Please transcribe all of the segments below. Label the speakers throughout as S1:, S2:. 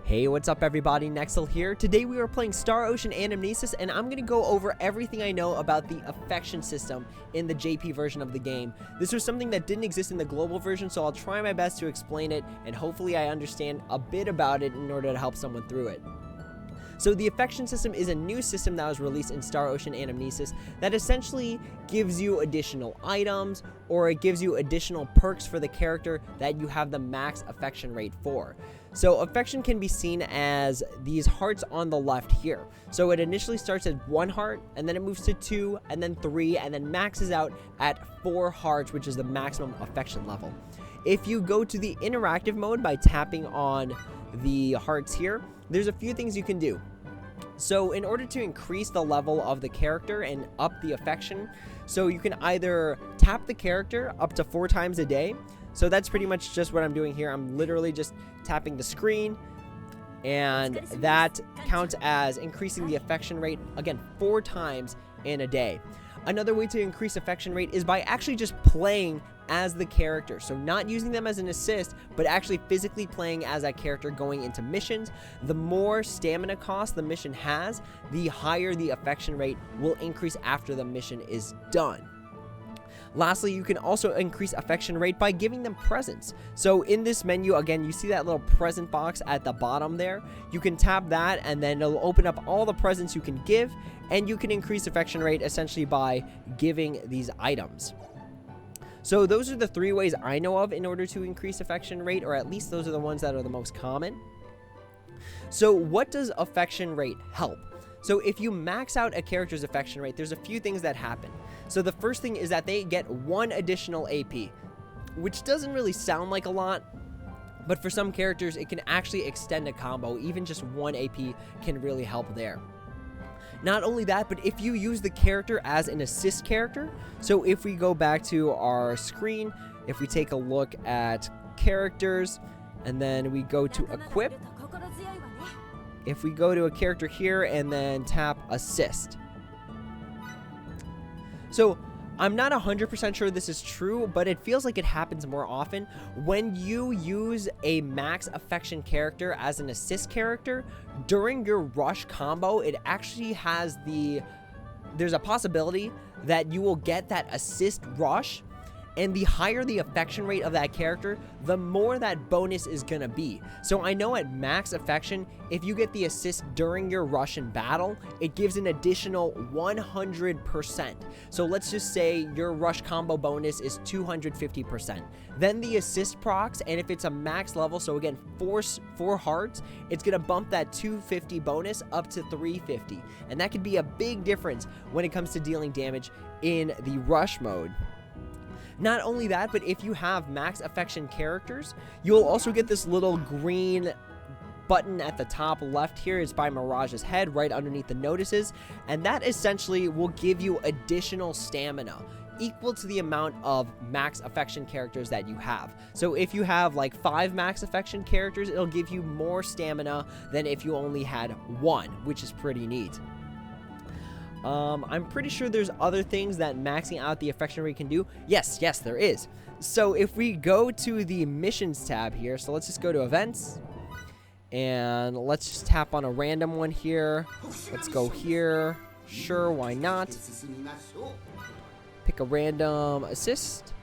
S1: Hey, what's up everybody, Nexel here. Today we are playing Ocean Anamnesis, and I'm going to go over everything I know about the affection system in the JP version of the game. This was something that didn't exist in the global version, so I'll try my best to explain it, and hopefully I understand a bit about it in order to help someone through it. So the affection system is a new system that was released in Ocean Anamnesis that essentially gives you additional items, or it gives you additional perks for the character that you have the max affection rate for. So affection can be seen as these hearts on the left here. So it initially starts at 1 heart, and then it moves to 2, and then 3, and then maxes out at 4 hearts, which is the maximum affection level. If you go to the interactive mode by tapping on the hearts here, there's a few things you can do. So in order to increase the level of the character and up the affection, so you can either tap the character up to 4 times a day. So that's pretty much just what I'm doing here. I'm literally just tapping the screen, and that counts as increasing the affection rate, again, 4 times in a day. Another way to increase affection rate is by actually just playing as the character. So not using them as an assist, but actually physically playing as that character going into missions. The more stamina cost the mission has, the higher the affection rate will increase after the mission is done. Lastly, you can also increase affection rate by giving them presents. So in this menu, again, you see that little present box at the bottom there. You can tap that, and then it'll open up all the presents you can give, and you can increase affection rate essentially by giving these items. So those are the 3 ways I know of in order to increase affection rate, or at least those are the ones that are the most common. So what does affection rate help? So if you max out a character's affection rate, there's a few things that happen. So the first thing is that they get 1 additional AP, which doesn't really sound like a lot, but for some characters it can actually extend a combo. Even just 1 AP can really help there. Not only that, but if you use the character as an assist character, so if we go back to our screen, if we take a look at characters, and then we go to equip, if we go to a character here and then tap assist. So I'm not 100% sure this is true, but it feels like it happens more often. When you use a max affection character as an assist character, during your rush combo, it actually has there's a possibility that you will get that assist rush, and the higher the affection rate of that character, the more that bonus is gonna be. So I know at max affection, if you get the assist during your rush in battle, it gives an additional 100%. So let's just say your rush combo bonus is 250%. Then the assist procs, and if it's a max level, so again, 4 hearts, it's gonna bump that 250 bonus up to 350. And that could be a big difference when it comes to dealing damage in the rush mode. Not only that, but if you have max affection characters, you'll also get this little green button at the top left here. It's by Mirage's head right underneath the notices, and that essentially will give you additional stamina equal to the amount of max affection characters that you have. So if you have like 5 max affection characters, it'll give you more stamina than if you only had 1, which is pretty neat. I'm pretty sure there's other things that maxing out the affection rate can do. Yes, there is. So if we go to the missions tab here, so let's just go to events, and let's just tap on a random one here. Let's go here. Sure, why not? Pick a random assist.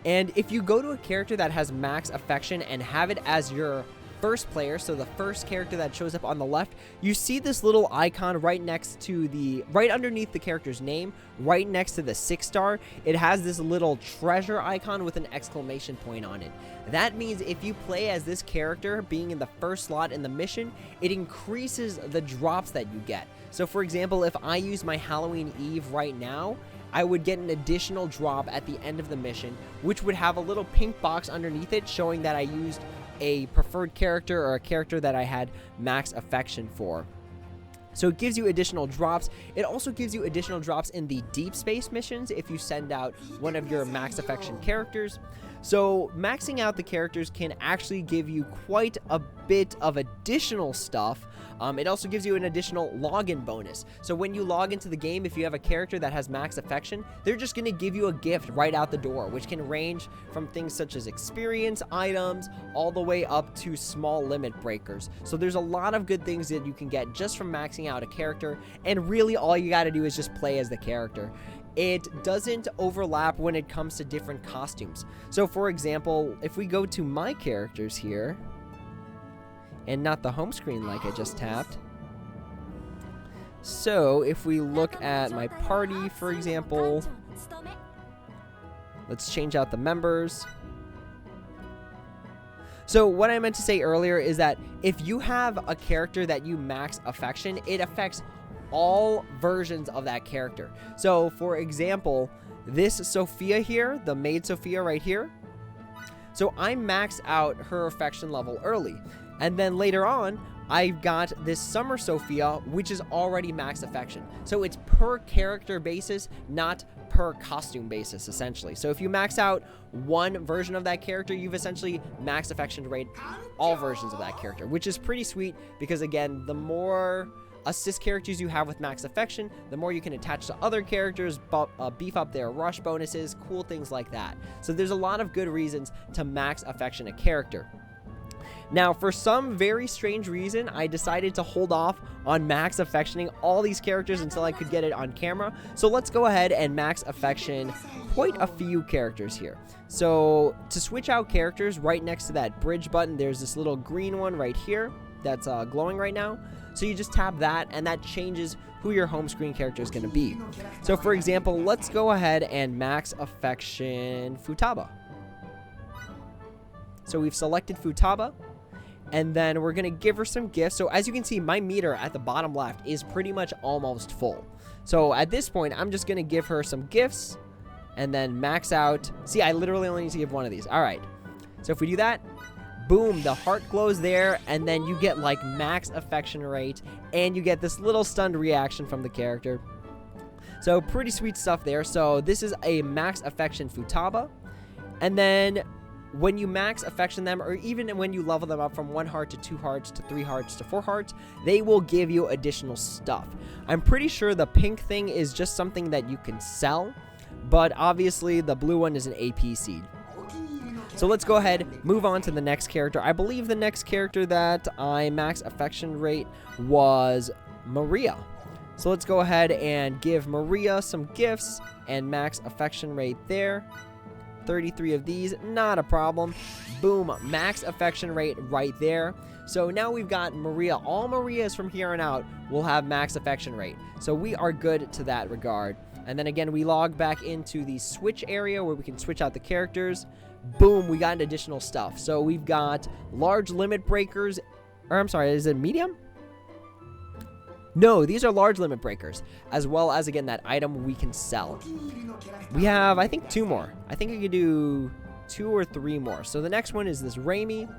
S1: And if you go to a character that has max affection and have it as your first player, so the first character that shows up on the left, you see this little icon right underneath the character's name, right next to the 6-star. It has this little treasure icon with an exclamation point on it. That means if you play as this character being in the first slot in the mission, it increases the drops that you get. So for example, if I use my Halloween Eve right now, I would get an additional drop at the end of the mission, which would have a little pink box underneath it showing that I used a preferred character, or a character that I had max affection for. So it gives you additional drops. It also gives you additional drops in the deep space missions if you send out one of your max affection characters. So maxing out the characters can actually give you quite a bit of additional stuff. It also gives you an additional login bonus. So when you log into the game, if you have a character that has max affection, they're just going to give you a gift right out the door, which can range from things such as experience items all the way up to small limit breakers. So there's a lot of good things that you can get just from maxing out a character, and really all you got to do is just play as the character. It doesn't overlap when it comes to different costumes. So for example, if we go to my characters here, and not the home screen like I just tapped. So if we look at my party, for example, let's change out the members. So what I meant to say earlier is that if you have a character that you max affection, it affects all versions of that character. So for example, this Sophia here, the maid Sophia right here, so I maxed out her affection level early. And then later on, I've got this Summer Sophia, which is already max affection. So it's per character basis, not per costume basis, essentially. So if you max out one version of that character, you've essentially max affection rate all versions of that character, which is pretty sweet because, again, the more assist characters you have with max affection, the more you can attach to other characters, beef up their rush bonuses, cool things like that. So there's a lot of good reasons to max affection a character. Now, for some very strange reason, I decided to hold off on max affectioning all these characters until I could get it on camera. So let's go ahead and max affection quite a few characters here. So to switch out characters, right next to that bridge button, there's this little green one right here that's glowing right now. So you just tap that, and that changes who your home screen character is going to be. So for example, let's go ahead and max affection Futaba. So we've selected Futaba. And then we're going to give her some gifts. So as you can see, my meter at the bottom left is pretty much almost full. So at this point, I'm just going to give her some gifts and then max out. See, I literally only need to give one of these. All right. So if we do that, boom, the heart glows there. And then you get like max affection rate. And you get this little stunned reaction from the character. So pretty sweet stuff there. So this is a max affection Futaba. And then when you max affection them, or even when you level them up from 1 heart to 2 hearts to 3 hearts to 4 hearts, they will give you additional stuff. I'm pretty sure the pink thing is just something that you can sell, but obviously the blue one is an AP seed. So let's go ahead, move on to the next character. I believe the next character that I max affection rate was Maria. So let's go ahead and give Maria some gifts and max affection rate there. 33 of these, not a problem. Boom, max affection rate right there. So now we've got Maria. All Marias from here on out will have max affection rate. So we are good to that regard. And then again, we log back into the switch area where we can switch out the characters. Boom, we got additional stuff. So we've got large limit breakers, or I'm sorry, is it medium? No, these are large limit breakers, as well as, again, that item we can sell. We have, I think, 2 more. I think I could do 2 or 3 more. So the next one is this Raimi.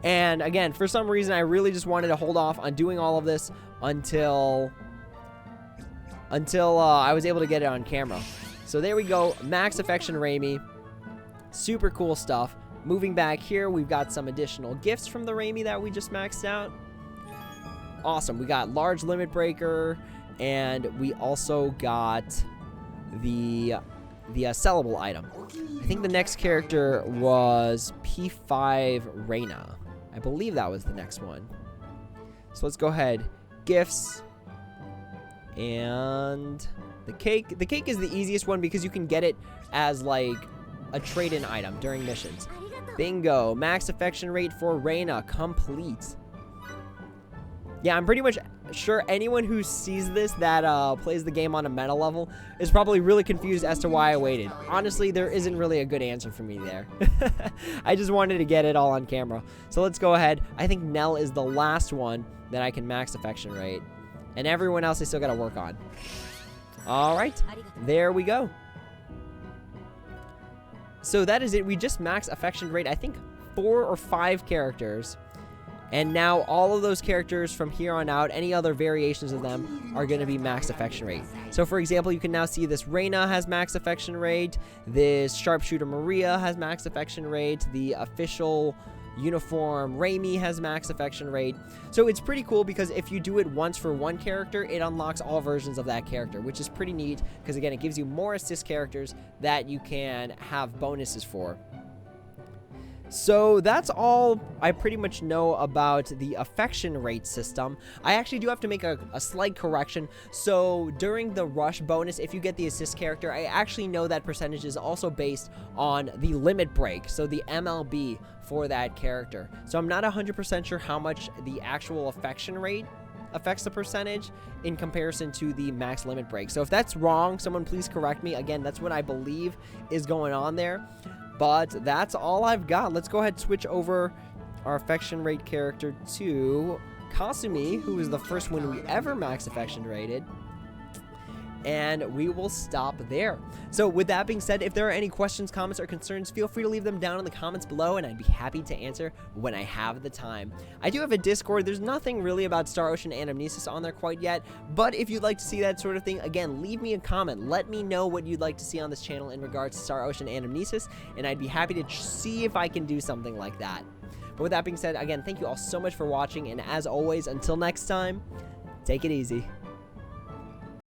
S1: And again, for some reason, I really just wanted to hold off on doing all of this until I was able to get it on camera. So there we go, max affection Raimi. Super cool stuff. Moving back here, we've got some additional gifts from the Raimi that we just maxed out. Awesome. We got large limit breaker, and we also got the sellable item. I think the next character was P5 Reina. I believe that was the next one. So let's go ahead. Gifts. And the cake. The cake is the easiest one because you can get it as like a trade-in item during missions. Bingo. Max affection rate for Reina complete. Yeah, I'm pretty much sure anyone who sees this that plays the game on a meta level is probably really confused as to why I waited. Honestly, there isn't really a good answer for me there. I just wanted to get it all on camera. So let's go ahead. I think Nell is the last one that I can max affection rate. And everyone else I still got to work on. All right, there we go. So that is it. We just max affection rate, I think, 4 or 5 characters. And now all of those characters from here on out, any other variations of them, are going to be max affection rate. So for example, you can now see this Reina has max affection rate, this Sharpshooter Maria has max affection rate, the official uniform Raimi has max affection rate. So it's pretty cool because if you do it once for one character, it unlocks all versions of that character, which is pretty neat because again, it gives you more assist characters that you can have bonuses for. So that's all I pretty much know about the affection rate system. I actually do have to make a slight correction. So during the rush bonus, if you get the assist character, I actually know that percentage is also based on the limit break, so the MLB for that character. So I'm not 100% sure how much the actual affection rate affects the percentage in comparison to the max limit break. So if that's wrong, someone please correct me. Again, that's what I believe is going on there. But that's all I've got. Let's go ahead and switch over our affection rate character to Kasumi, who is the first one we ever max affection rated. And we will stop there. So with that being said, if there are any questions, comments, or concerns, feel free to leave them down in the comments below, and I'd be happy to answer when I have the time. I do have a Discord. There's nothing really about Star Ocean Anamnesis on there quite yet, but if you'd like to see that sort of thing, again, leave me a comment. Let me know what you'd like to see on this channel in regards to Star Ocean Anamnesis, and I'd be happy to see if I can do something like that. But with that being said, again, thank you all so much for watching, and as always, until next time, take it easy.